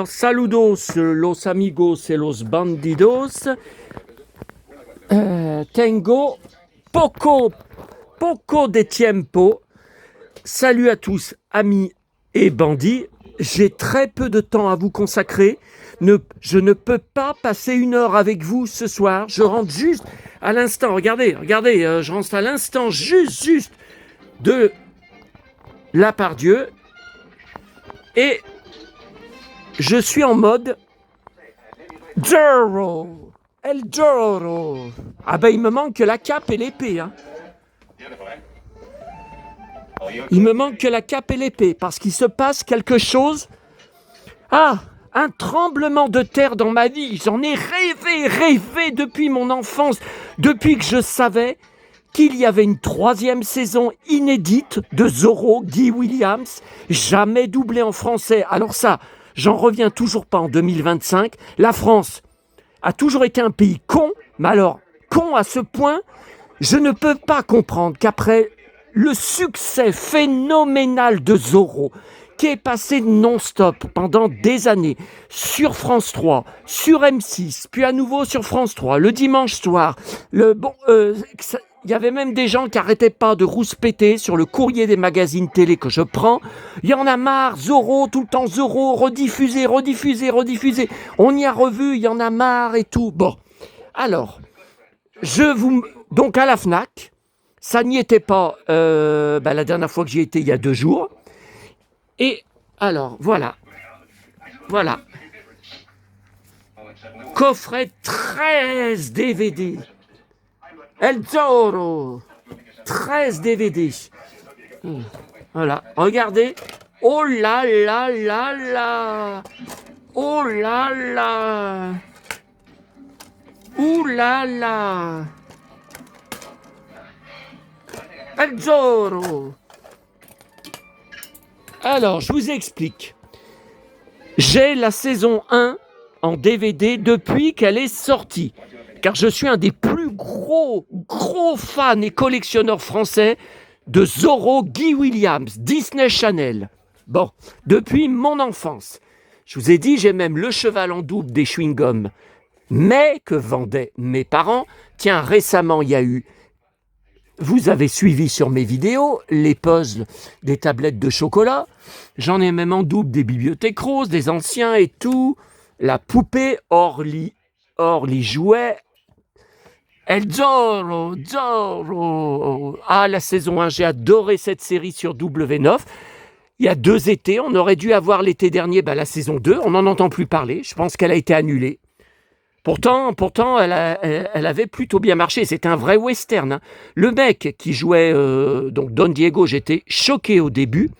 Saludos los amigos et los bandidos. Tengo poco de tiempo. Salut à tous, amis et bandits. J'ai très peu de temps à vous consacrer. Je ne peux pas passer 1 heure avec vous ce soir. Je rentre juste à l'instant. Regardez, je rentre à l'instant juste de la Pardieu. Et je suis en mode Joro, El Joro. Ah ben il me manque que la cape et l'épée. Hein. Il me manque que la cape et l'épée parce qu'il se passe quelque chose. Ah, un tremblement de terre dans ma vie. J'en ai rêvé depuis mon enfance, depuis que je savais qu'il y avait une 3e saison inédite de Zorro, Guy Williams, jamais doublée en français. Alors ça, j'en reviens toujours pas en 2025. La France a toujours été un pays con, mais alors, con à ce point, je ne peux pas comprendre qu'après le succès phénoménal de Zorro, qui est passé non-stop pendant des années sur France 3, sur M6, puis à nouveau sur France 3, le dimanche soir, il y avait même des gens qui n'arrêtaient pas de rouspéter sur le courrier des magazines télé que je prends. Il y en a marre, Zorro, tout le temps Zorro, rediffusé. On y a revu, il y en a marre et tout. Bon, alors, donc à la FNAC, ça n'y était pas la dernière fois que j'y étais, il y a 2 jours. Et alors, voilà. Coffret 13 DVD. El Zorro, 13 DVD. Voilà, regardez. Oh là là là là. Oh là là. Ouh là là. El Zorro. Alors, je vous explique. J'ai la saison 1 en DVD depuis qu'elle est sortie. Car je suis un des plus gros fans et collectionneurs français de Zorro, Guy Williams, Disney Channel. Bon, depuis mon enfance. Je vous ai dit, j'ai même le cheval en double des chewing-gums, mais que vendaient mes parents. Tiens, récemment, il y a eu, vous avez suivi sur mes vidéos, les puzzles des tablettes de chocolat. J'en ai même en double des bibliothèques roses, des anciens et tout. La poupée Orly jouait. El Zorro. Ah, la saison 1, j'ai adoré cette série sur W9. Il y a 2 étés, on aurait dû avoir l'été dernier la saison 2, on n'en entend plus parler, je pense qu'elle a été annulée. Pourtant, elle avait plutôt bien marché, c'est un vrai western. Hein. Le mec qui jouait donc Don Diego, j'étais choqué au début,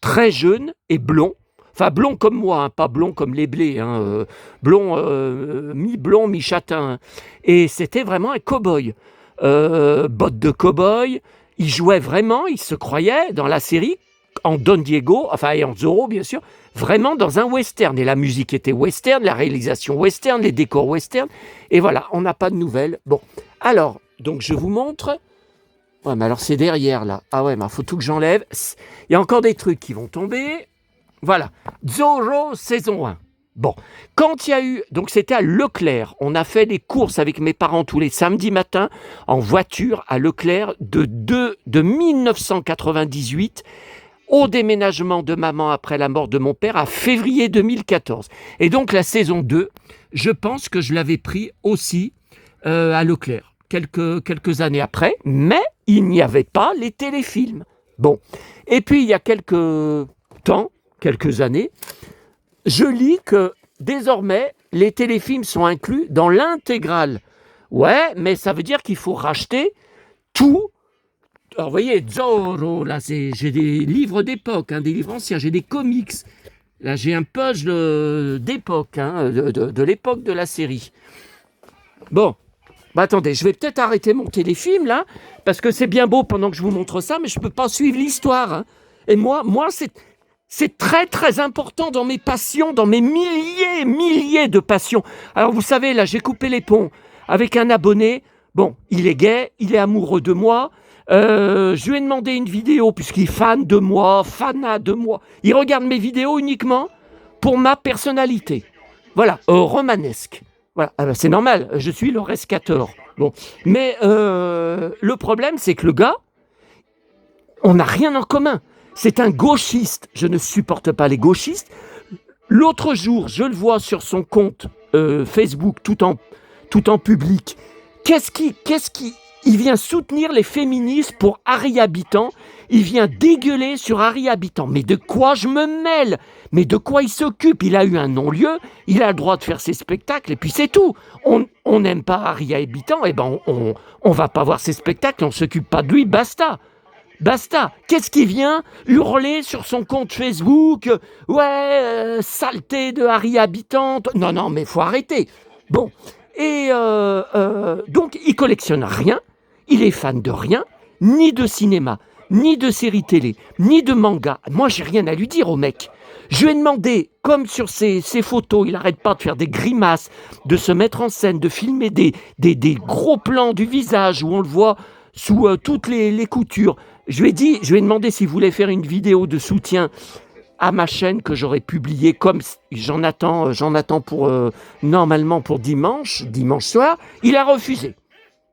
très jeune et blond. Enfin, blond comme moi, hein, pas blond comme les blés. Hein, mi-blond, mi-châtain. Hein. Et c'était vraiment un cow-boy. Bottes de cow-boy. Il jouait vraiment, il se croyait dans la série, en Don Diego, enfin, et en Zorro, bien sûr, vraiment dans un western. Et la musique était western, la réalisation western, les décors western. Et voilà, on n'a pas de nouvelles. Bon, alors, donc je vous montre. Ouais, mais alors c'est derrière, là. Ah ouais, mais faut tout que j'enlève. Il y a encore des trucs qui vont tomber. Voilà, Zorro saison 1. Bon, quand il y a eu, donc c'était à Leclerc, on a fait des courses avec mes parents tous les samedis matins en voiture à Leclerc de 1998 au déménagement de maman après la mort de mon père à février 2014. Et donc la saison 2, je pense que je l'avais pris aussi à Leclerc, quelques années après, mais il n'y avait pas les téléfilms. Bon, et puis il y a quelques années, je lis que désormais, les téléfilms sont inclus dans l'intégrale. Ouais, mais ça veut dire qu'il faut racheter tout. Alors, vous voyez, Zorro, là, j'ai des livres d'époque, hein, des livres anciens, j'ai des comics. Là, j'ai un puzzle d'époque, hein, de l'époque de la série. Bon, attendez, je vais peut-être arrêter mon téléfilm, là, parce que c'est bien beau pendant que je vous montre ça, mais je ne peux pas suivre l'histoire. Hein. Et moi, c'est très, très important dans mes passions, dans mes milliers de passions. Alors, vous savez, là, j'ai coupé les ponts avec un abonné. Bon, il est gay, il est amoureux de moi. Je lui ai demandé une vidéo, puisqu'il est fanat de moi. Il regarde mes vidéos uniquement pour ma personnalité. Voilà, romanesque. Voilà, ah ben c'est normal, je suis le rescateur. Bon, mais le problème, c'est que le gars, on n'a rien en commun. C'est un gauchiste. Je ne supporte pas les gauchistes. L'autre jour, je le vois sur son compte Facebook, tout en public. Il vient soutenir les féministes pour Harry Habitant. Il vient dégueuler sur Harry Habitant. Mais de quoi je me mêle? Mais de quoi il s'occupe? Il a eu un non-lieu, il a le droit de faire ses spectacles, et puis c'est tout. On n'aime pas Harry Habitant, et ben on va pas voir ses spectacles, on s'occupe pas de lui, basta. Basta. Qu'est-ce qui vient hurler sur son compte Facebook? Ouais, saleté de Harry Habitant. Non, mais faut arrêter. Bon. Et donc, il collectionne rien. Il est fan de rien. Ni de cinéma, ni de séries télé, ni de manga. Moi, j'ai rien à lui dire au mec. Je lui ai demandé, comme sur ses photos, il n'arrête pas de faire des grimaces, de se mettre en scène, de filmer des gros plans du visage où on le voit sous toutes les coutures. Je lui ai demandé s'il voulait faire une vidéo de soutien à ma chaîne que j'aurais publiée, comme j'en attends pour normalement pour dimanche soir. Il a refusé.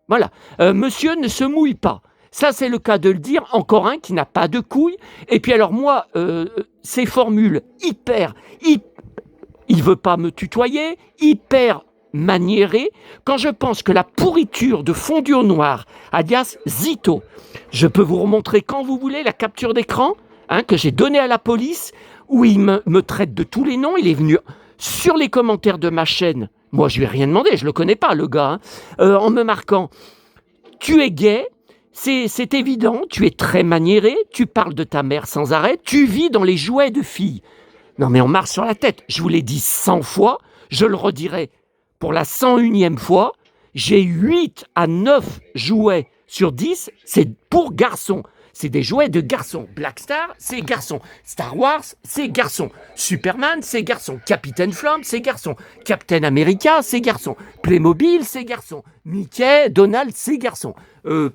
Voilà. Monsieur ne se mouille pas. Ça, c'est le cas de le dire. Encore un qui n'a pas de couilles. Et puis alors moi, ces formules il veut pas me tutoyer, hyper maniéré, quand je pense que la pourriture de fondu au noir, alias Zito, je peux vous remontrer quand vous voulez la capture d'écran que j'ai donnée à la police, où il me traite de tous les noms. Il est venu sur les commentaires de ma chaîne. Moi, je lui ai rien demandé, je le connais pas, le gars, en me marquant « Tu es gay ». C'est évident, tu es très maniéré, tu parles de ta mère sans arrêt, tu vis dans les jouets de filles. Non mais on marche sur la tête, je vous l'ai dit 100 fois, je le redirai pour la 101e fois, j'ai 8 à 9 jouets sur 10, c'est pour garçons. C'est des jouets de garçons. Black Star, c'est garçon. Star Wars, c'est garçon. Superman, c'est garçon. Capitaine Flamme, c'est garçon. Captain America, c'est garçon. Playmobil, c'est garçon. Mickey, Donald, c'est garçon.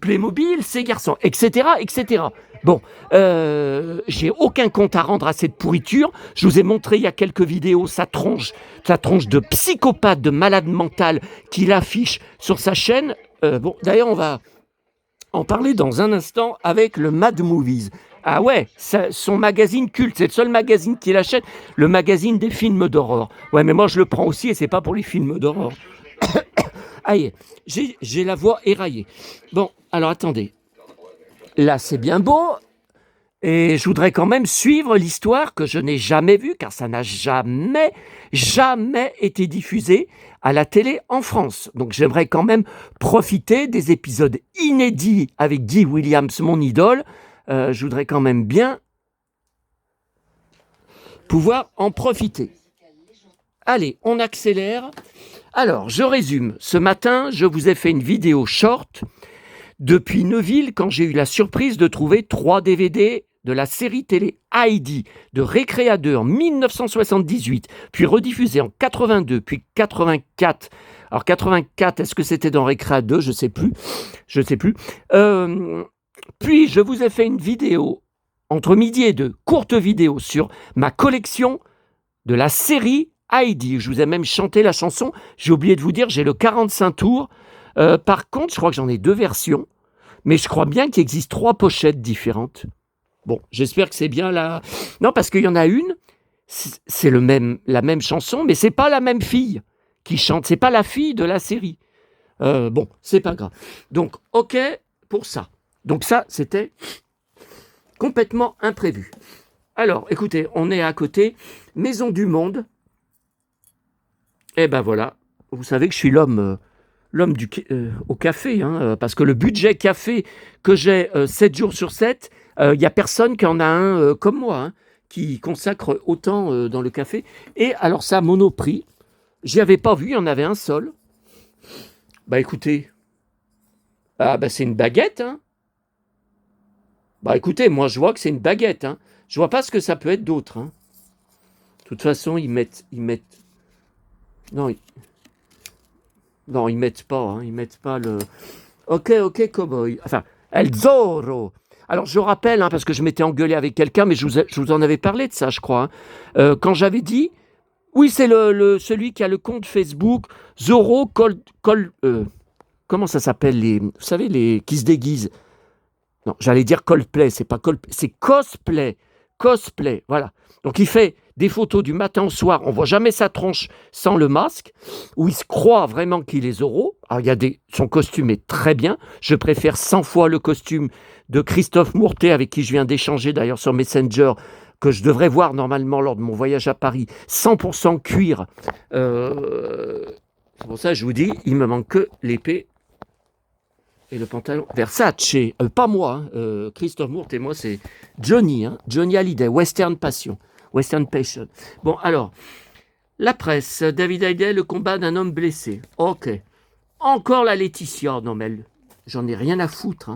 Playmobil, c'est garçon, etc., etc. Bon, j'ai aucun compte à rendre à cette pourriture. Je vous ai montré il y a quelques vidéos sa tronche de psychopathe, de malade mental qu'il affiche sur sa chaîne. Bon, d'ailleurs, on va en parler dans un instant avec le Mad Movies. Ah ouais, son magazine culte, c'est le seul magazine qu'il achète, le magazine des films d'horreur. Ouais, mais moi je le prends aussi et c'est pas pour les films d'horreur. Aïe, j'ai la voix éraillée. Bon, alors attendez. Là, c'est bien beau. Et je voudrais quand même suivre l'histoire que je n'ai jamais vue, car ça n'a jamais été diffusé à la télé en France. Donc j'aimerais quand même profiter des épisodes inédits avec Guy Williams, mon idole. Je voudrais quand même bien pouvoir en profiter. Allez, on accélère. Alors, je résume. Ce matin, je vous ai fait une vidéo short depuis Neuville, quand j'ai eu la surprise de trouver 3 DVD de la série télé Heidi de Récréa 2 en 1978, puis rediffusée en 82, puis 84. Alors 84, est-ce que c'était dans Récréa 2? Je sais plus. Puis je vous ai fait une vidéo entre midi et 2, courte vidéo sur ma collection de la série Heidi. Je vous ai même chanté la chanson. J'ai oublié de vous dire, j'ai le 45 tours. Par contre, je crois que j'en ai 2 versions, mais je crois bien qu'il existe 3 pochettes différentes. Bon, j'espère que c'est bien là. Non, parce qu'il y en a une, c'est la même chanson, mais c'est pas la même fille qui chante. C'est pas la fille de la série. Bon, c'est pas grave. Donc, ok pour ça. Donc ça, c'était complètement imprévu. Alors, écoutez, on est à côté. Maison du Monde. Eh ben voilà. Vous savez que je suis l'homme au café, parce que le budget café que j'ai 7 jours sur 7, il n'y a personne qui en a un comme moi, qui consacre autant dans le café. Et alors ça, Monoprix, j'y avais pas vu, il y en avait un seul. Bah écoutez, c'est une baguette. Bah écoutez, moi je vois que c'est une baguette. Je vois pas ce que ça peut être d'autre. De toute façon, ils mettent... Non, ils mettent pas le... Ok, cowboy. Enfin, El Zorro. Alors, je rappelle, parce que je m'étais engueulé avec quelqu'un, mais je vous en avais parlé de ça, je crois. Quand j'avais dit, oui, c'est celui qui a le compte Facebook, Zorro comment ça s'appelle vous savez, qui se déguisent. Non, j'allais dire Coldplay, c'est pas Coldplay, c'est cosplay. Cosplay, voilà. Donc il fait des photos du matin au soir, on voit jamais sa tronche sans le masque, où il se croit vraiment qu'il est Zorro. Alors son costume est très bien, je préfère 100 fois le costume de Christophe Mourtet, avec qui je viens d'échanger d'ailleurs sur Messenger, que je devrais voir normalement lors de mon voyage à Paris, 100% cuir. C'est pour ça que je vous dis, il me manque que l'épée et le pantalon Versace, pas moi, Christophe Mourtet, moi c'est Johnny, Johnny Hallyday, Western Passion. Bon, alors, la presse, David Hallyday, le combat d'un homme blessé. Ok. Encore la Laetitia, non mais j'en ai rien à foutre.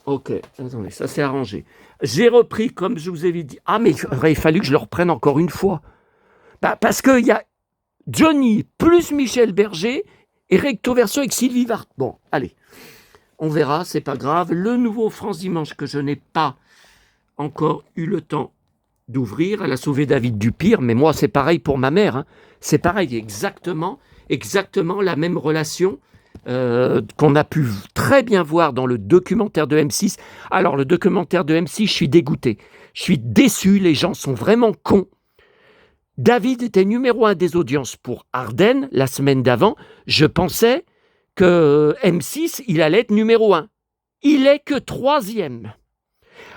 Ok, attendez, ça s'est arrangé. J'ai repris, comme je vous avais dit. Ah, mais il aurait fallu que je le reprenne encore une fois. Parce qu'il y a Johnny plus Michel Berger et recto verso avec Sylvie Vartan. Bon, allez, on verra, c'est pas grave. Le nouveau France Dimanche que je n'ai pas encore eu le temps d'ouvrir, elle a sauvé David du pire, mais moi c'est pareil pour ma mère. C'est pareil, exactement la même relation qu'on a pu très bien voir dans le documentaire de M6. Alors le documentaire de M6, je suis dégoûté, je suis déçu, les gens sont vraiment cons. David était numéro 1 des audiences pour Ardennes la semaine d'avant. Je pensais que M6, il allait être numéro 1. Il est que 3e.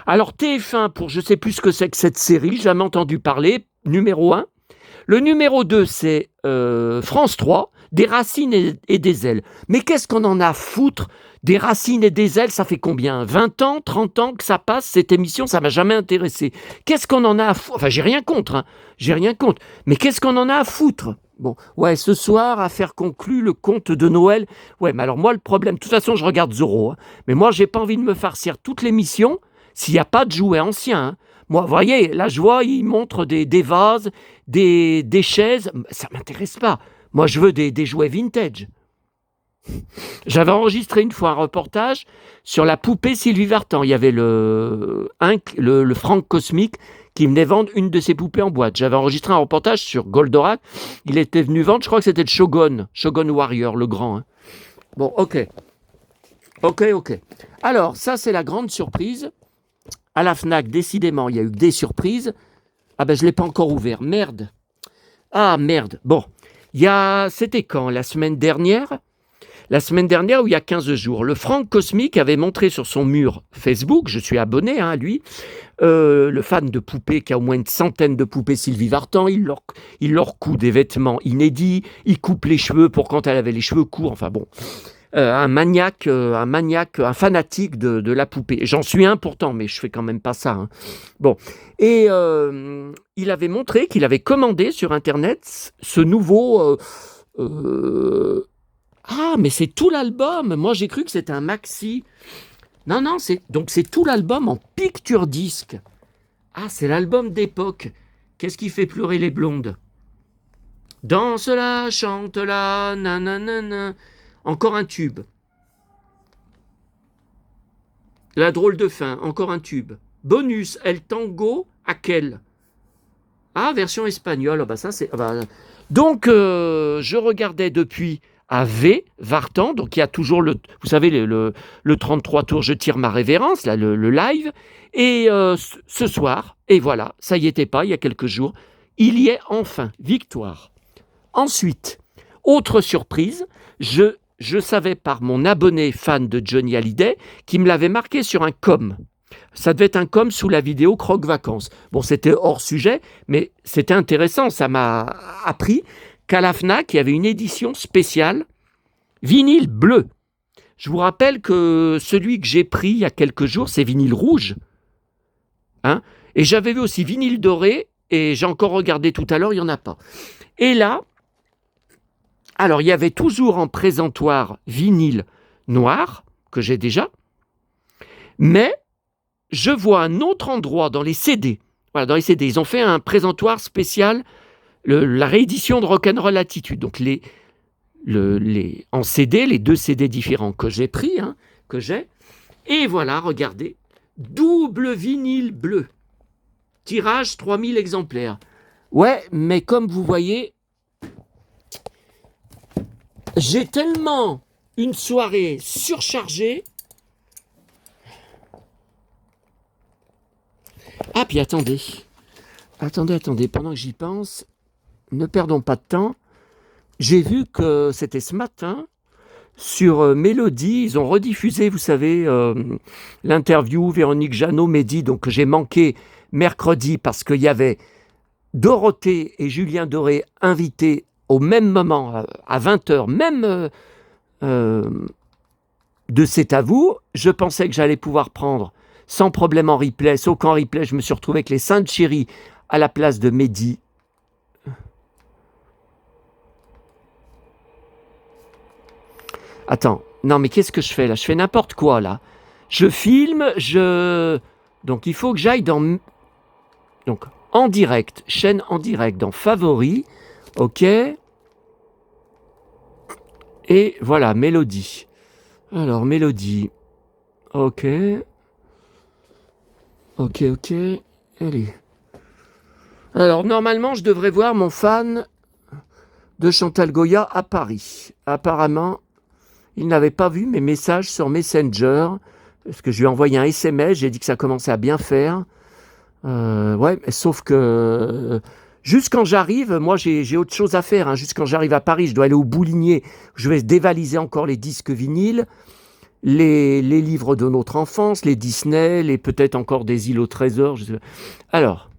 Alors TF1, pour je ne sais plus ce que c'est que cette série, j'ai jamais entendu parler, numéro 1. Le numéro 2, c'est France 3, des racines et des ailes. Mais qu'est-ce qu'on en a à foutre des racines et des ailes? Ça fait combien? 20 ans, 30 ans que ça passe, cette émission, ça m'a jamais intéressé. Qu'est-ce qu'on en a à foutre? Enfin, j'ai rien contre, mais qu'est-ce qu'on en a à foutre? Bon, ouais, ce soir, à faire conclure le conte de Noël. Ouais, mais alors moi, le problème, de toute façon, je regarde Zorro, mais moi, j'ai pas envie de me farcir toute l'émission s'il n'y a pas de jouets anciens. Moi, vous voyez, là, je vois, ils montrent des vases, des chaises. Ça ne m'intéresse pas. Moi, je veux des jouets vintage. J'avais enregistré une fois un reportage sur la poupée Sylvie Vartan. Il y avait le Franck Cosmique qui venait vendre une de ses poupées en boîte. J'avais enregistré un reportage sur Goldorak. Il était venu vendre, je crois que c'était le Shogun Warrior, le grand. Bon, ok. Alors, ça, c'est la grande surprise. À la FNAC, décidément, il y a eu des surprises. Ah ben, je ne l'ai pas encore ouvert. Merde. Ah, merde. Bon, c'était quand? La semaine dernière, où il y a 15 jours, le Franck Cosmique avait montré sur son mur Facebook, je suis abonné à lui, le fan de poupées qui a au moins une centaine de poupées Sylvie Vartan, il leur coud des vêtements inédits, il coupe les cheveux pour quand elle avait les cheveux courts, enfin bon... un maniaque, un fanatique de la poupée. J'en suis un pourtant, mais je fais quand même pas ça. Bon, et il avait montré qu'il avait commandé sur Internet ce nouveau... Ah, mais c'est tout l'album. Moi, j'ai cru que c'était un maxi. Non, c'est tout l'album en picture disque. Ah, c'est l'album d'époque. Qu'est-ce qui fait pleurer les blondes? Danse-la, chante-la, nanana. Encore un tube. La drôle de fin, encore un tube. Bonus, El Tango, à quel? Ah, version espagnole. Bah ça, c'est... Donc, je regardais depuis à Vartan, donc il y a toujours vous savez, le 33 tours, je tire ma révérence, là, le live. Et ce soir, et voilà, ça y était pas, il y a quelques jours, il y est enfin, victoire. Ensuite, autre surprise, je savais par mon abonné fan de Johnny Hallyday qui me l'avait marqué sur un com. Ça devait être un com sous la vidéo Croque Vacances. Bon, c'était hors sujet, mais c'était intéressant. Ça m'a appris qu'à la FNAC, il y avait une édition spéciale vinyle bleu. Je vous rappelle que celui que j'ai pris il y a quelques jours, c'est vinyle rouge. Et j'avais vu aussi vinyle doré, et j'ai encore regardé tout à l'heure, il n'y en a pas. Et là, alors, il y avait toujours en présentoir vinyle noir, que j'ai déjà, mais je vois un autre endroit dans les CD. Voilà, dans les CD, ils ont fait un présentoir spécial, la réédition de Rock'n'Roll Attitude. Donc, en CD, les 2 CD différents que j'ai pris, que j'ai, Et voilà, regardez, double vinyle bleu. Tirage 3000 exemplaires. Ouais, mais comme vous voyez, j'ai tellement une soirée surchargée. Ah, puis attendez, pendant que j'y pense, ne perdons pas de temps. J'ai vu que c'était ce matin, sur Mélodie, ils ont rediffusé, vous savez, l'interview Véronique Jeannot, Mehdi, donc que j'ai manqué mercredi parce qu'il y avait Dorothée et Julien Doré invités au même moment, à 20h, même de C'est à vous. Je pensais que j'allais pouvoir prendre sans problème en replay, sauf qu'en replay, je me suis retrouvé avec les Saintes Chéries à la place de Mehdi. Attends, non mais qu'est-ce que je fais là? Je fais n'importe quoi là. Je filme, donc il faut que j'aille dans... Donc en direct, chaîne en direct, dans Favoris, ok. Et voilà, Mélodie. Alors, Mélodie, ok. Ok. Allez. Alors, normalement, je devrais voir mon fan de Chantal Goya à Paris. Apparemment, il n'avait pas vu mes messages sur Messenger, parce que je lui ai envoyé un SMS, j'ai dit que ça commençait à bien faire. Ouais, sauf que juste quand j'arrive, moi j'ai autre chose à faire. Juste quand j'arrive à Paris, je dois aller au Boulinier, je vais dévaliser encore les disques vinyles, les livres de notre enfance, les Disney, peut-être encore des îles au trésor. Alors,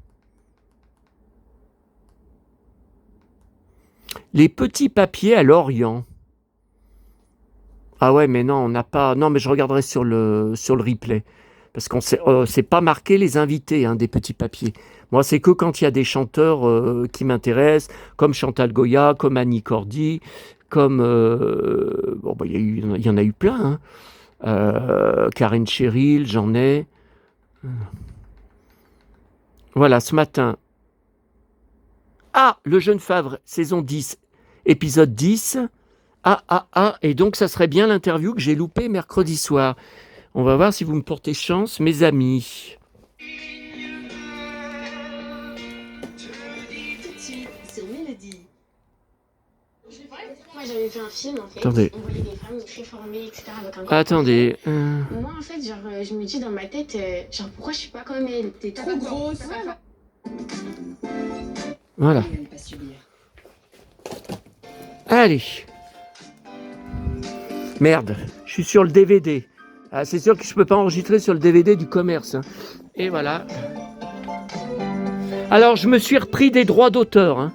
les petits papiers à Lorient. Ah ouais, mais non, on n'a pas... Non, mais je regarderai sur le replay. Parce qu'on c'est pas marqué les invités des petits papiers. Moi, c'est que quand il y a des chanteurs qui m'intéressent, comme Chantal Goya, comme Annie Cordy, comme... bon, bah, il y en a eu plein. Karen Cheryl, j'en ai. Voilà, ce matin. Ah, Le Jeune Favre, saison 10, épisode 10. Et donc ça serait bien l'interview que j'ai loupée mercredi soir. On va voir si vous me portez chance, mes amis. C'est Mélodie. Moi j'avais vu un film en fait. Attendez. On voyait des femmes très formées, etc. Avec un Attendez. Moi en fait, genre, je me dis dans ma tête, genre pourquoi je suis pas comme elle? T'es trop grosse. Voilà. Allez. Merde, je suis sur le DVD. Ah, c'est sûr que je ne peux pas enregistrer sur le DVD du commerce. Et voilà. Alors, je me suis repris des droits d'auteur.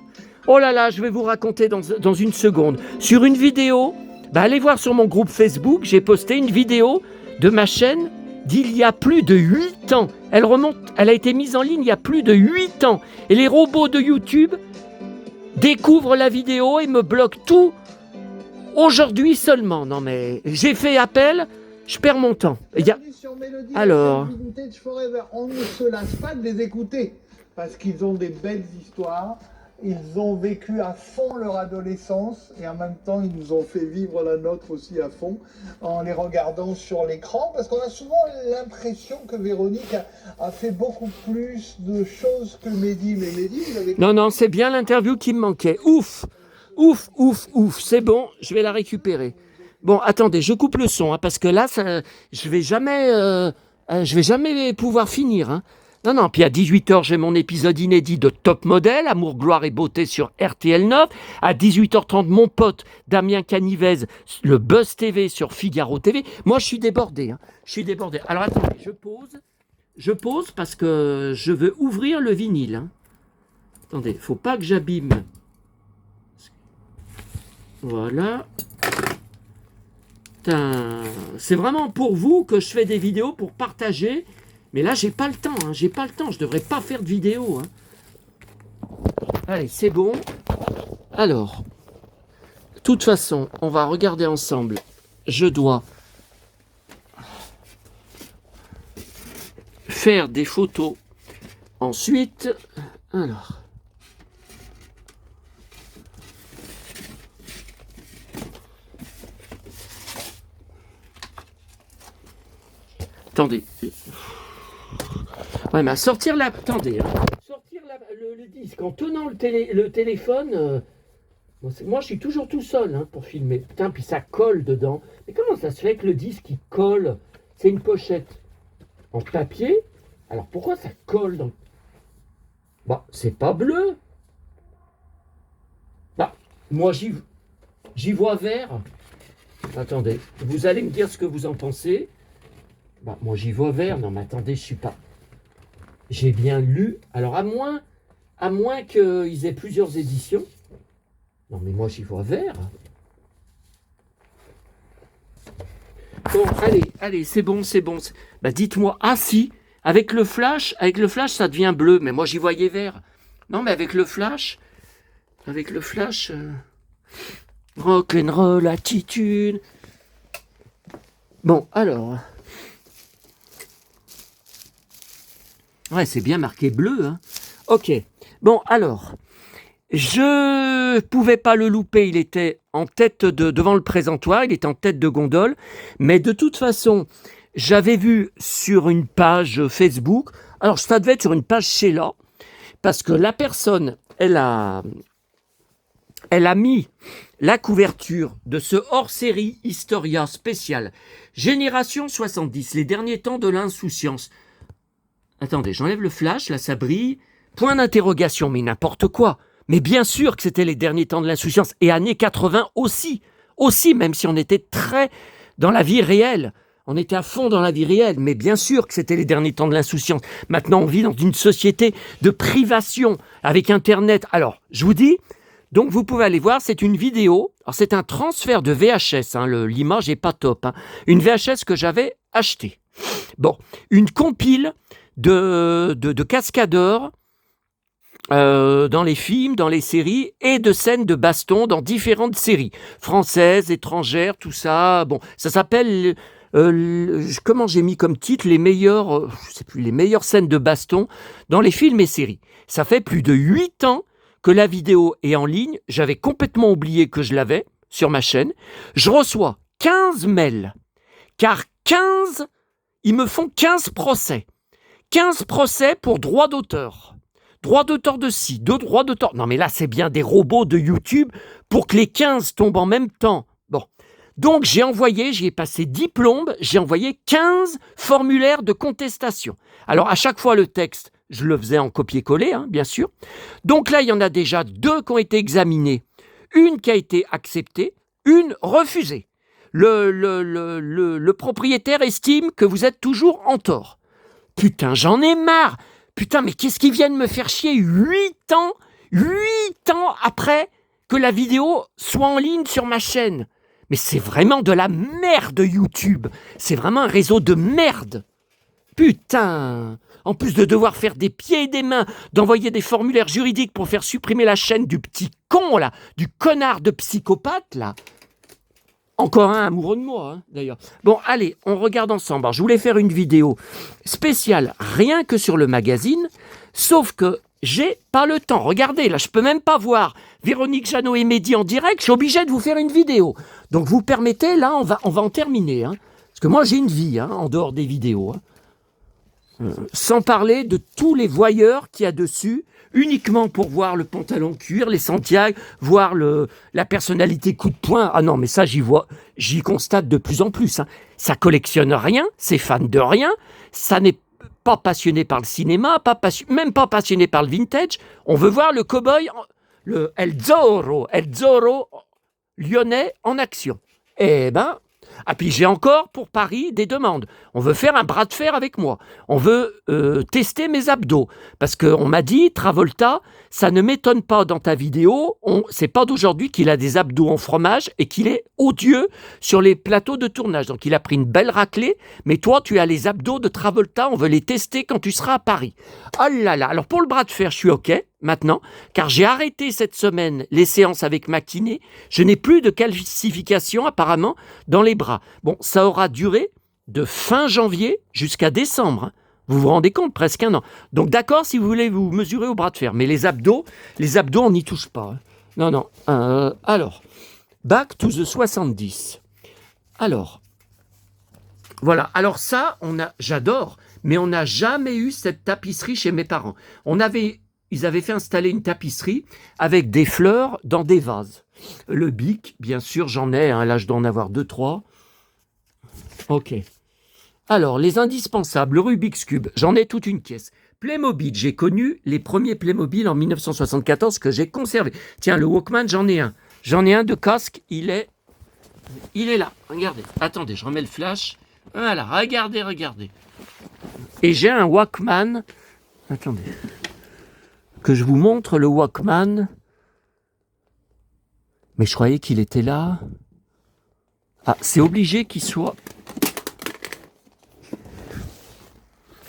Oh là là, je vais vous raconter dans une seconde. Sur une vidéo, allez voir sur mon groupe Facebook, j'ai posté une vidéo de ma chaîne d'il y a plus de 8 ans. Elle a été mise en ligne il y a plus de 8 ans. Et les robots de YouTube découvrent la vidéo et me bloquent tout aujourd'hui seulement. Non mais j'ai fait appel, je perds mon temps. Alors, on ne se lasse pas de les écouter parce qu'ils ont des belles histoires. Ils ont vécu à fond leur adolescence et en même temps ils nous ont fait vivre la nôtre aussi à fond en les regardant sur l'écran parce qu'on a souvent l'impression que Véronique a fait beaucoup plus de choses que Mehdi. Mais Mehdi, vous avez... Non, c'est bien l'interview qui me manquait. Ouf, c'est bon, je vais la récupérer. Bon, attendez, je coupe le son parce que là, je vais jamais pouvoir finir. Non, puis à 18h, j'ai mon épisode inédit de Top Model, Amour, Gloire et Beauté sur RTL 9. À 18h30, mon pote Damien Canivez, le Buzz TV sur Figaro TV. Moi, je suis débordé. Alors, attendez, je pose parce que je veux ouvrir le vinyle. Attendez, faut pas que j'abîme. Voilà. C'est vraiment pour vous que je fais des vidéos pour partager. Mais là, j'ai pas le temps. Je devrais pas faire de vidéo. Allez, c'est bon. Alors, de toute façon, on va regarder ensemble. Je dois faire des photos. Ensuite, alors. Attendez. Ouais, mais à sortir la... Attendez. Hein. Sortir le disque en tenant le téléphone... moi, je suis toujours tout seul hein, pour filmer. Putain, puis ça colle dedans. Mais comment ça se fait que le disque, il colle? C'est une pochette en papier. Alors, pourquoi ça colle dans... Bah, c'est pas bleu. Bah, moi, j'y vois vert. Attendez, vous allez me dire ce que vous en pensez. Bah, moi, j'y vois vert. Non, mais attendez, je suis pas... J'ai bien lu. Alors, à moins qu'ils aient plusieurs éditions. Non, mais moi, j'y vois vert. Bon, allez, c'est bon. Bah, dites-moi, ah si, avec le flash, ça devient bleu. Mais moi, j'y voyais vert. Non, mais avec le flash, rock'n'roll, attitude. Bon, alors... Ouais, c'est bien marqué bleu, hein. Ok. Bon, alors, je pouvais pas le louper. Il était en tête devant le présentoir. Il était en tête de gondole. Mais de toute façon, j'avais vu sur une page Facebook. Alors, ça devait être sur une page Sheila. Parce que la personne, elle a mis la couverture de ce hors-série Historia spécial. Génération 70, les derniers temps de l'insouciance. Attendez, j'enlève le flash, là ça brille. Point d'interrogation, mais n'importe quoi. Mais bien sûr que c'était les derniers temps de l'insouciance. Et années 80 aussi. Aussi, même si on était très dans la vie réelle. On était à fond dans la vie réelle. Mais bien sûr que c'était les derniers temps de l'insouciance. Maintenant, on vit dans une société de privation avec Internet. Alors, je vous dis, donc vous pouvez aller voir, c'est une vidéo. Alors, c'est un transfert de VHS. Hein, l'image n'est pas top. Hein. Une VHS que j'avais achetée. Bon, une compile de cascadeurs dans les films, dans les séries, et de scènes de baston dans différentes séries, françaises, étrangères, tout ça. Bon, ça s'appelle, comment j'ai mis comme titre, les meilleures scènes de baston dans les films et séries. Ça fait plus de 8 ans que la vidéo est en ligne. J'avais complètement oublié que je l'avais sur ma chaîne. Je reçois 15 mails, car ils me font 15 procès. 15 procès pour droit d'auteur. Droit d'auteur de ci, de droit d'auteur... Non mais là, c'est bien des robots de YouTube pour que les 15 tombent en même temps. Bon. Donc, j'y ai passé 10 plombes, j'ai envoyé 15 formulaires de contestation. Alors, à chaque fois, le texte, je le faisais en copier-coller, hein, bien sûr. Donc là, il y en a déjà 2 qui ont été examinés. Une qui a été acceptée, une refusée. Le propriétaire estime que vous êtes toujours en tort. Putain, j'en ai marre. Putain, mais qu'est-ce qu'ils viennent me faire chier 8 ans après que la vidéo soit en ligne sur ma chaîne. Mais c'est vraiment de la merde, YouTube. C'est vraiment un réseau de merde. Putain. En plus de devoir faire des pieds et des mains, d'envoyer des formulaires juridiques pour faire supprimer la chaîne du petit con, là, du connard de psychopathe, là. Encore un amoureux de moi, hein, d'ailleurs. Bon, allez, on regarde ensemble. Alors, je voulais faire une vidéo spéciale, rien que sur le magazine, sauf que j'ai pas le temps. Regardez, là, je peux même pas voir Véronique Jeannot et Mehdi en direct. Je suis obligé de vous faire une vidéo. Donc, vous permettez, là, on va en terminer. Hein, parce que moi, j'ai une vie, hein, en dehors des vidéos. Hein. Sans parler de tous les voyeurs qu'il y a dessus, uniquement pour voir le pantalon cuir, les Santiago, voir la personnalité coup de poing. Ah non, mais ça, j'y constate de plus en plus. Hein. Ça collectionne rien, c'est fan de rien, ça n'est pas passionné par le cinéma, même pas passionné par le vintage. On veut voir le cow-boy, le El Zorro lyonnais en action. Eh ben... Ah, puis j'ai encore pour Paris des demandes. On veut faire un bras de fer avec moi. On veut tester mes abdos. Parce qu'on m'a dit, Travolta, ça ne m'étonne pas dans ta vidéo. C'est pas d'aujourd'hui qu'il a des abdos en fromage et qu'il est odieux sur les plateaux de tournage. Donc il a pris une belle raclée. Mais toi, tu as les abdos de Travolta. On veut les tester quand tu seras à Paris. Oh là là. Alors pour le bras de fer, je suis OK maintenant. Car j'ai arrêté cette semaine les séances avec ma kiné. Je n'ai plus de calcification apparemment dans les bras. Bon, ça aura duré de fin janvier jusqu'à décembre. Hein. Vous vous rendez compte, presque un an. Donc d'accord, si vous voulez vous mesurer au bras de fer. Mais les abdos, on n'y touche pas. Hein. Non. Alors, back to the 70. Alors, Voilà, alors ça, j'adore, mais on n'a jamais eu cette tapisserie chez mes parents. Ils avaient fait installer une tapisserie avec des fleurs dans des vases. Le bic, bien sûr, j'en ai, hein, là je dois en avoir 2-3. Ok. Alors, les indispensables, le Rubik's Cube, j'en ai toute une caisse. Playmobil, j'ai connu les premiers Playmobil en 1974 que j'ai conservés. Tiens, le Walkman, j'en ai un. J'en ai un de casque, il est là, regardez. Attendez, je remets le flash. Voilà, regardez. Et j'ai un Walkman. Attendez. Que je vous montre le Walkman. Mais je croyais qu'il était là. Ah, c'est obligé qu'il soit...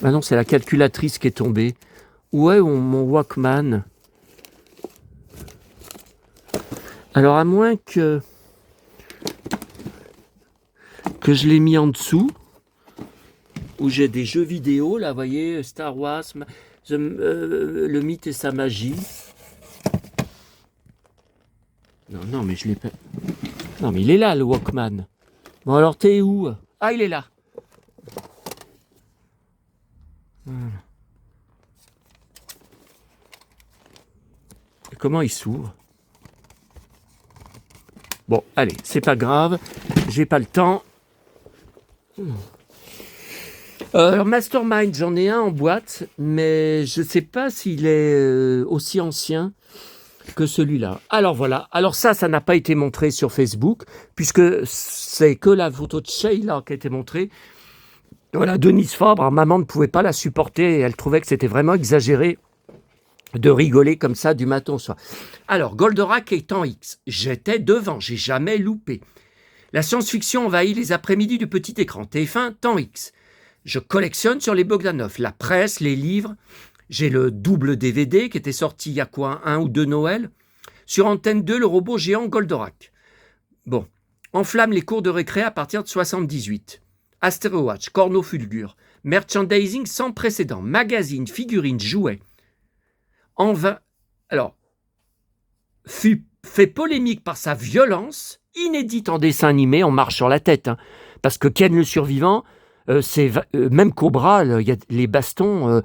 Ah non, c'est la calculatrice qui est tombée. Où est mon Walkman? Alors, à moins que je l'ai mis en dessous, où j'ai des jeux vidéo, là, vous voyez, Star Wars, le mythe et sa magie. Non, mais je l'ai pas... Non, mais il est là, le Walkman. Bon, alors, t'es où? Ah, il est là. Voilà. Et comment il s'ouvre? Bon, allez, c'est pas grave, j'ai pas le temps. Mastermind, j'en ai un en boîte, mais je sais pas s'il est aussi ancien que celui-là. Alors voilà, alors ça n'a pas été montré sur Facebook, puisque c'est que la photo de Sheila qui a été montrée. Voilà, Denise Fabre, maman ne pouvait pas la supporter, et elle trouvait que c'était vraiment exagéré de rigoler comme ça du matin au soir. Alors, Goldorak et Temps X, j'étais devant, j'ai jamais loupé. La science-fiction envahit les après-midi du petit écran. TF1, Temps X. Je collectionne sur les Bogdanov, la presse, les livres. J'ai le double DVD qui était sorti il y a quoi, 1 ou 2 Noël. Sur Antenne 2, le robot géant Goldorak. Bon, enflamme les cours de récré à partir de 78. Astero Watch, Corno Fulgur, merchandising sans précédent, magazines, figurines, jouets. Fut fait polémique par sa violence, inédite en dessin animé, on marche sur la tête, hein, parce que Ken le survivant, même Cobra, y a les bastons,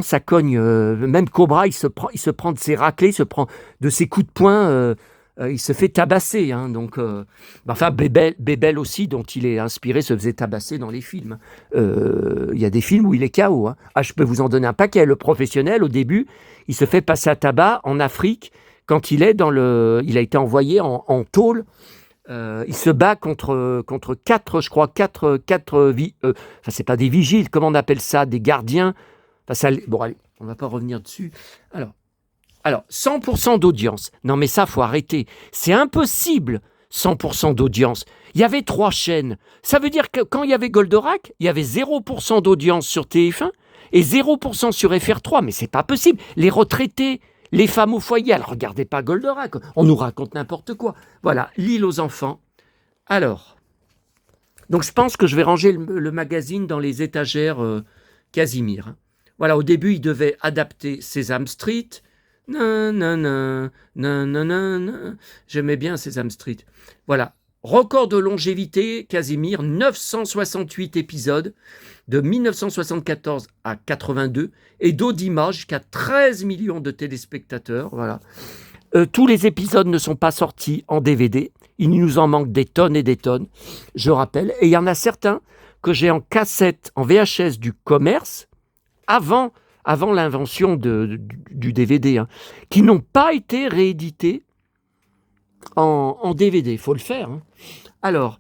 ça cogne. Même Cobra, il se prend de ses raclés, il se prend de ses coups de poing. Il se fait tabasser, hein, donc... enfin, Bébel aussi, dont il est inspiré, se faisait tabasser dans les films. Il y a des films où il est KO. Hein. Ah, je peux vous en donner un paquet. Le professionnel, au début, il se fait passer à tabac en Afrique, quand il est il a été envoyé en tôle. Il se bat contre 4, je crois, enfin, c'est pas des vigiles, comment on appelle ça, des gardiens. Enfin, bon, allez, on va pas revenir dessus. Alors, 100% d'audience. Non, mais ça, faut arrêter. C'est impossible, 100% d'audience. Il y avait 3 chaînes. Ça veut dire que quand il y avait Goldorak, il y avait 0% d'audience sur TF1 et 0% sur FR3. Mais c'est pas possible. Les retraités, les femmes au foyer, elles ne regardaient pas Goldorak. On nous raconte n'importe quoi. Voilà, L'île aux enfants. Alors, donc je pense que je vais ranger le magazine dans les étagères Casimir. Voilà, au début, il devait adapter Sesame Street. Non. J'aimais bien Sesame Street. Voilà. Record de longévité, Casimir, 968 épisodes, de 1974 à 82, et d'audimat jusqu'à 13 millions de téléspectateurs. Voilà. Tous les épisodes ne sont pas sortis en DVD. Il nous en manque des tonnes et des tonnes, je rappelle. Et il y en a certains que j'ai en cassette, en VHS du commerce, avant l'invention du DVD, hein, qui n'ont pas été réédités en DVD. Il faut le faire. Hein. Alors,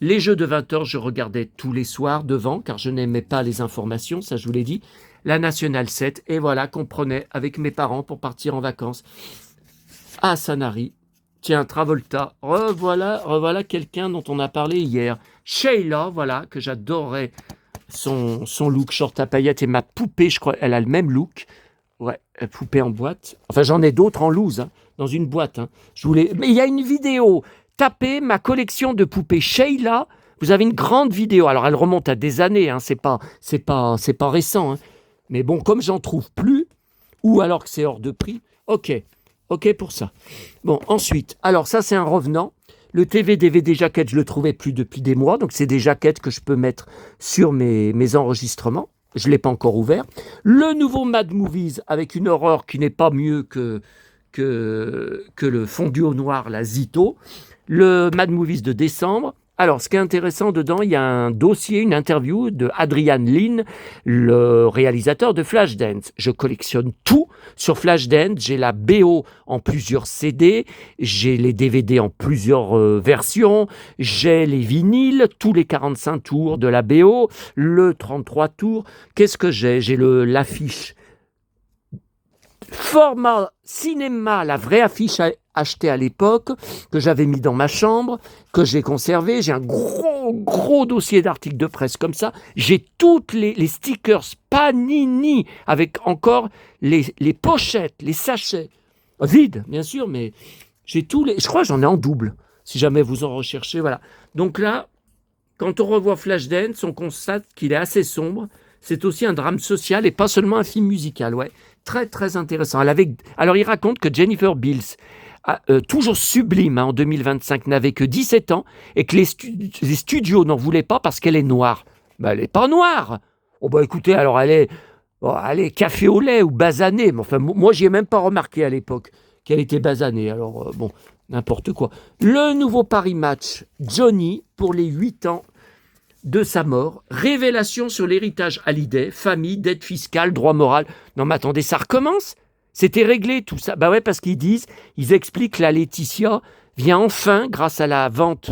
les jeux de 20h, je regardais tous les soirs devant, car je n'aimais pas les informations, ça je vous l'ai dit. La Nationale 7, et voilà qu'on prenait avec mes parents pour partir en vacances à Sanary. Tiens, Travolta, revoilà quelqu'un dont on a parlé hier. Sheila, voilà, que j'adorais. Son look short à paillettes, et ma poupée, je crois, elle a le même look. Ouais, poupée en boîte. Enfin, j'en ai d'autres en loose, hein, dans une boîte. Hein. Mais il y a une vidéo. Tapez ma collection de poupées Sheila. Vous avez une grande vidéo. Alors, elle remonte à des années. Hein, c'est pas récent. Hein. Mais bon, comme j'en trouve plus, ou alors que c'est hors de prix, ok pour ça. Bon, ensuite, alors ça, c'est un revenant. Le TV-DVD jacket, je le trouvais plus depuis des mois, donc c'est des jaquettes que je peux mettre sur mes enregistrements. Je ne l'ai pas encore ouvert. Le nouveau Mad Movies avec une horreur qui n'est pas mieux que le fondu au noir, la Zito. Le Mad Movies de décembre. Alors, ce qui est intéressant dedans, il y a un dossier, une interview de Adrian Lyne, le réalisateur de Flashdance. Je collectionne tout sur Flashdance. J'ai la BO en plusieurs CD, j'ai les DVD en plusieurs versions, j'ai les vinyles, tous les 45 tours de la BO, le 33 tours. Qu'est-ce que j'ai ? J'ai l'affiche format cinéma, la vraie affiche achetée à l'époque, que j'avais mis dans ma chambre, que j'ai conservé. J'ai un gros dossier d'articles de presse comme ça. J'ai toutes les stickers Panini, avec encore les pochettes, les sachets. Vides, bien sûr, mais j'ai tous les... Je crois que j'en ai en double, si jamais vous en recherchez. Voilà. Donc là, quand on revoit Flashdance, on constate qu'il est assez sombre. C'est aussi un drame social et pas seulement un film musical, ouais. Très, très intéressant. Alors, il raconte que Jennifer Beals, toujours sublime en 2025, n'avait que 17 ans et que les studios n'en voulaient pas parce qu'elle est noire. Ben, elle n'est pas noire. Oh, bah écoutez, alors elle est café au lait ou basanée. Mais enfin, moi, j'y ai même pas remarqué à l'époque qu'elle était basanée. Alors, bon, n'importe quoi. Le nouveau Paris Match, Johnny, pour les 8 ans de sa mort, révélation sur l'héritage Hallyday, famille, dette fiscale, droit moral. Non mais attendez, ça recommence ? C'était réglé tout ça. Bah ouais, parce ils expliquent que la Laetitia vient enfin, grâce à la vente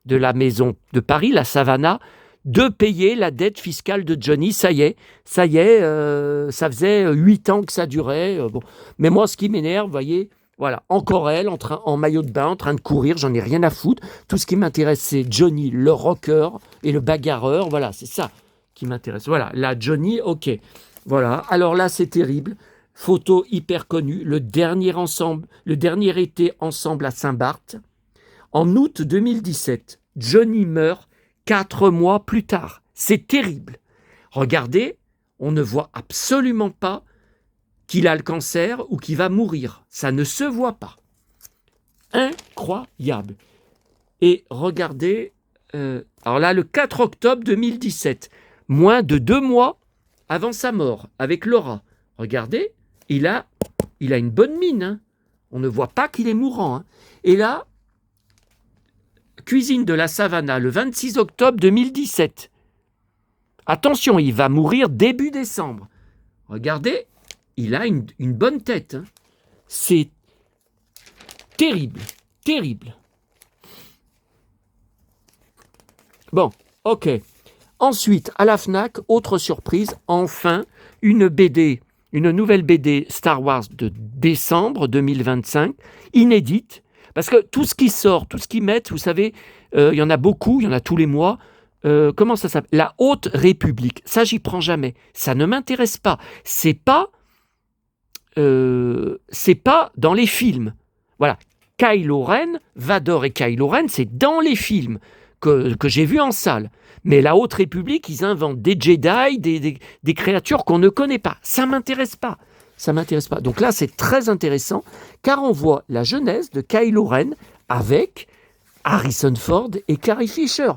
de la maison de Paris, la Savannah, de payer la dette fiscale de Johnny. Ça y est, ça faisait 8 ans que ça durait. Bon. Mais moi, ce qui m'énerve, vous voyez, voilà, encore elle, en maillot de bain, en train de courir, j'en ai rien à foutre. Tout ce qui m'intéresse, c'est Johnny, le rocker et le bagarreur. Voilà, c'est ça qui m'intéresse. Voilà, là, Johnny, ok. Voilà, alors là, c'est terrible. Photo hyper connue, le dernier été ensemble à Saint-Barth. En août 2017, Johnny meurt 4 mois plus tard. C'est terrible. Regardez, on ne voit absolument pas qu'il a le cancer ou qu'il va mourir. Ça ne se voit pas. Incroyable. Et regardez, alors là, le 4 octobre 2017, moins de 2 mois avant sa mort, avec Laura. Regardez, il a une bonne mine. Hein. On ne voit pas qu'il est mourant. Hein. Et là, cuisine de la Savannah, le 26 octobre 2017. Attention, il va mourir début décembre. Regardez, il a une bonne tête. Hein. C'est terrible, terrible. Bon, ok. Ensuite, à la FNAC, autre surprise, enfin, une nouvelle BD Star Wars de décembre 2025, inédite, parce que tout ce qui sort, tout ce qu'ils mettent, vous savez, il y en a beaucoup, il y en a tous les mois. Comment ça s'appelle ? La Haute République. Ça, j'y prends jamais. Ça ne m'intéresse pas. C'est pas dans les films. Voilà. Kylo Ren, Vador et Kylo Ren, c'est dans les films que j'ai vus en salle. Mais la Haute République, ils inventent des Jedi, des créatures qu'on ne connaît pas. Ça m'intéresse pas. Ça m'intéresse pas. Donc là, c'est très intéressant, car on voit la jeunesse de Kylo Ren avec Harrison Ford et Carrie Fisher.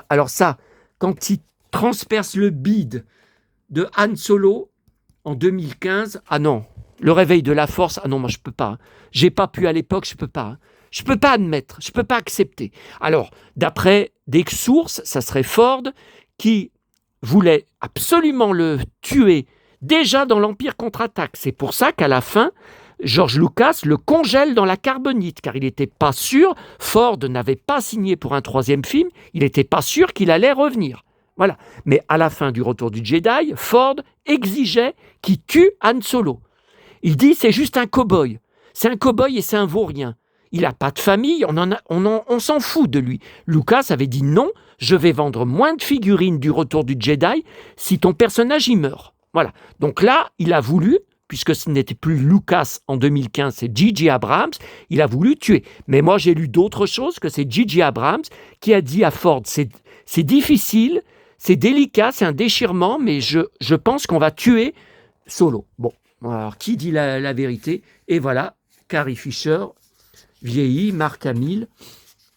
Alors ça, quand il transperce le bide de Han Solo en 2015, ah non, le réveil de la force, ah non, moi je peux pas. Hein. J'ai pas pu à l'époque, je peux pas. Hein. Je peux pas admettre, je peux pas accepter. Alors, d'après des sources, ça serait Ford qui voulait absolument le tuer déjà dans l'Empire contre-attaque. C'est pour ça qu'à la fin, George Lucas le congèle dans la carbonite, car il n'était pas sûr, Ford n'avait pas signé pour un 3e film, il n'était pas sûr qu'il allait revenir. Voilà. Mais à la fin du Retour du Jedi, Ford exigeait qu'il tue Han Solo. Il dit, c'est juste un cow-boy. C'est un cow-boy et c'est un vaurien. Il n'a pas de famille, on s'en fout de lui. Lucas avait dit non, je vais vendre moins de figurines du Retour du Jedi si ton personnage y meurt. Voilà. Donc là, il a voulu, puisque ce n'était plus Lucas en 2015, c'est J.J. Abrams, il a voulu tuer. Mais moi, j'ai lu d'autres choses, que c'est J.J. Abrams qui a dit à Ford, c'est difficile, c'est délicat, c'est un déchirement, mais je pense qu'on va tuer Solo. Bon, alors qui dit la vérité ? Et voilà, Carrie Fisher, vieilli, Mark Hamill,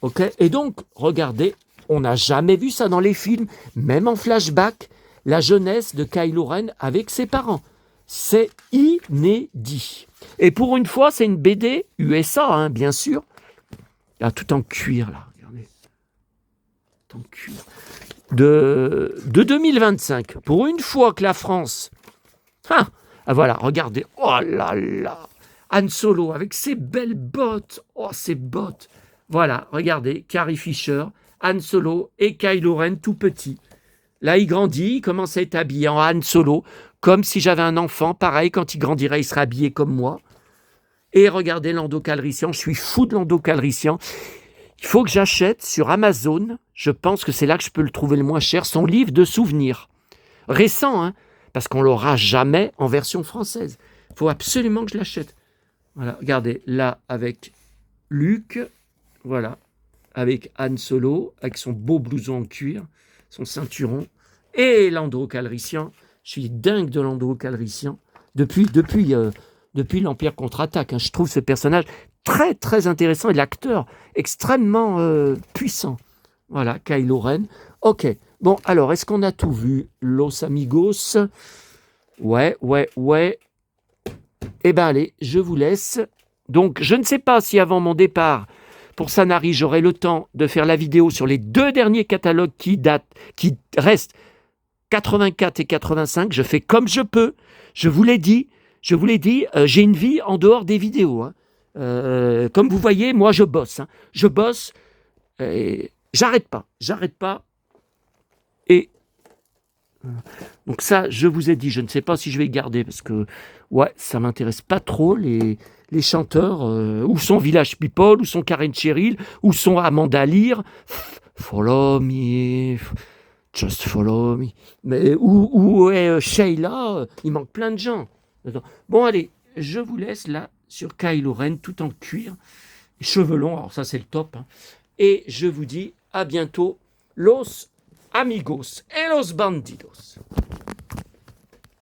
Ok. Et donc, regardez, on n'a jamais vu ça dans les films, même en flashback, la jeunesse de Kylo Ren avec ses parents. C'est inédit. Et pour une fois, c'est une BD USA, hein, bien sûr. Là, tout en cuir, là, regardez. Tout en cuir. De 2025. Pour une fois que la France... Ah, voilà, regardez. Oh là là. Han Solo avec ses belles bottes. Oh, ses bottes. Voilà, regardez, Carrie Fisher, Han Solo et Kylo Ren tout petit. Là, il grandit, il commence à être habillé en Han Solo, comme si j'avais un enfant. Pareil, quand il grandirait, il serait habillé comme moi. Et regardez Lando Calrissian, je suis fou de Lando Calrissian. Il faut que j'achète sur Amazon, je pense que c'est là que je peux le trouver le moins cher, son livre de souvenirs. Récent, hein, parce qu'on ne l'aura jamais en version française. Il faut absolument que je l'achète. Voilà, regardez, là, avec Luke, voilà, avec Han Solo, avec son beau blouson en cuir, son ceinturon, et Lando Calrissian. Je suis dingue de Lando Calrissian depuis l'Empire contre-attaque. Hein. Je trouve ce personnage très, très intéressant et l'acteur extrêmement puissant. Voilà, Kylo Ren. Ok, bon, alors, est-ce qu'on a tout vu? Los Amigos? Ouais. Eh bien, allez, je vous laisse. Donc, je ne sais pas si avant mon départ pour Sanary, j'aurai le temps de faire la vidéo sur les 2 derniers catalogues qui restent 84 et 85. Je fais comme je peux. Je vous l'ai dit, j'ai une vie en dehors des vidéos. Hein. Comme vous voyez, moi, je bosse. Hein. Je bosse et j'arrête pas. Et donc ça, je vous ai dit, je ne sais pas si je vais garder parce que ouais, ça m'intéresse pas trop les chanteurs. Où sont Village People, où sont Karen Cheryl, où sont Amanda Lear, Follow Me, Just Follow Me. Mais où est Sheila? Il manque plein de gens. Bon allez, je vous laisse là sur Kylo Ren tout en cuir, cheveux longs. Alors ça c'est le top. Hein. Et je vous dis à bientôt, los amigos et los bandidos.